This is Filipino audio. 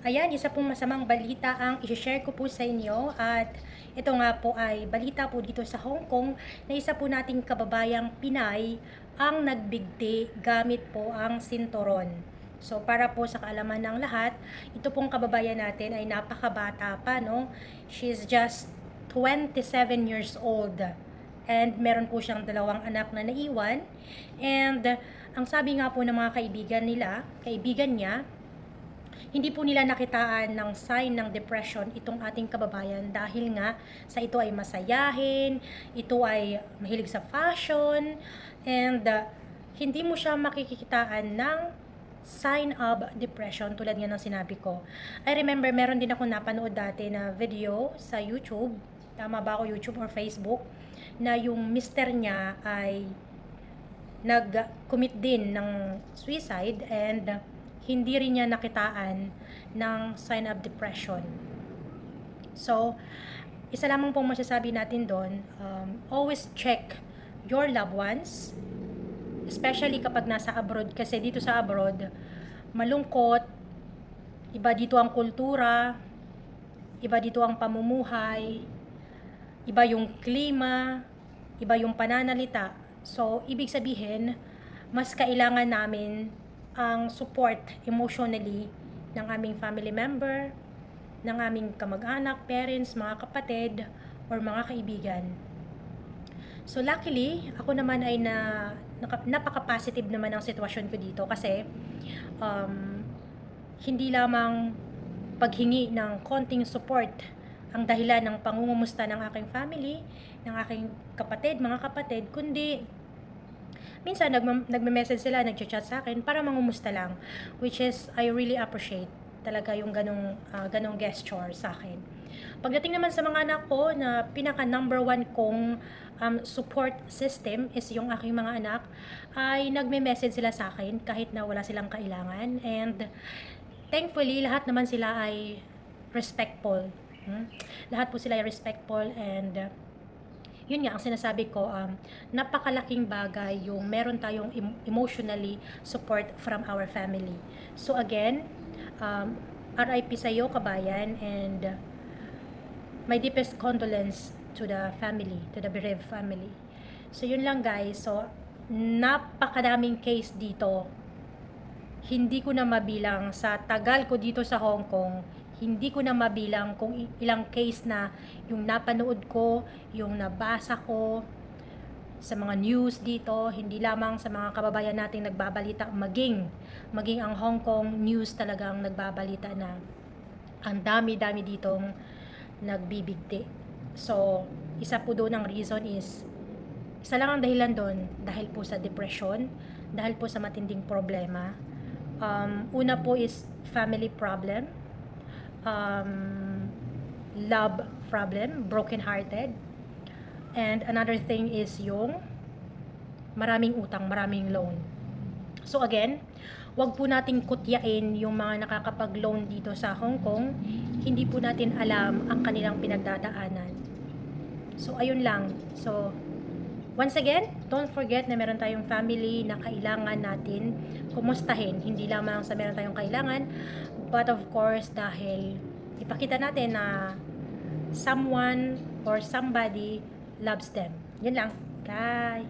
Ayan, isa pong masamang balita ang i-share ko po sa inyo at ito nga po ay balita po dito sa Hong Kong na isa po nating kababayang Pinay ang nagbigti gamit po ang sinturon. So para po sa kaalaman ng lahat, ito pong kababayan natin ay napakabata pa, no? She's just 27 years old and meron po siyang dalawang anak na naiwan and ang sabi nga po ng mga kaibigan niya, hindi po nila nakitaan ng sign ng depression itong ating kababayan dahil nga sa ito ay masayahin, ito ay mahilig sa fashion, and hindi mo siya makikitaan ng sign of depression tulad nga ng sinabi ko. I remember meron din ako napanood dati na video sa YouTube, tama ba ako, YouTube or Facebook, na yung mister niya ay nag-commit din ng suicide and hindi rin niya nakitaan ng sign of depression. So, isa lamang pong masasabi natin doon, always check your loved ones, especially kapag nasa abroad, kasi dito sa abroad, malungkot, iba dito ang kultura, iba dito ang pamumuhay, iba yung klima, iba yung pananalita. So, ibig sabihin, mas kailangan namin ang support emotionally ng aming family member, ng aming kamag-anak, parents, mga kapatid, or mga kaibigan. So luckily, ako naman ay napaka-positive naman ang sitwasyon ko dito kasi hindi lamang paghingi ng konting support ang dahilan ng pangungumusta ng aking family, ng aking mga kapatid, kundi minsan nagme-message sila, nagchat-chat sa akin para mangumusta lang, which is I really appreciate talaga yung ganong gesture sa akin. Pagdating naman sa mga anak ko, na pinaka number one kong support system is yung aking mga anak, ay nagme-message sila sa akin kahit na wala silang kailangan, and thankfully lahat naman sila ay respectful. Lahat po sila ay respectful, and yun nga ang sinasabi ko, napakalaking bagay yung meron tayong emotionally support from our family. So again, RIP sa iyo kabayan, and my deepest condolence to the family, to the bereaved family. So yun lang guys, so napakadaming case dito. Hindi ko na mabilang sa tagal ko dito sa Hong Kong, hindi ko na mabilang kung ilang case na yung napanood ko, yung nabasa ko sa mga news dito, hindi lamang sa mga kababayan nating nagbabalita, maging ang Hong Kong news talagang nagbabalita na ang dami-dami ditong nagbibigti. So, isa po doon ang reason is, isa lang ang dahilan doon, dahil po sa depression, dahil po sa matinding problema. Una po is family problem, love problem, broken hearted, and another thing is yung maraming utang, maraming loan. So again, wag po nating kutyain yung mga nakakapag-loan dito sa Hong Kong, hindi po natin alam ang kanilang pinagdadaanan. So ayun lang. So once again, don't forget na meron tayong family na kailangan natin kumustahin, hindi lamang sa meron tayong kailangan, but of course dahil ipakita natin na someone or somebody loves them. Yun lang. Bye!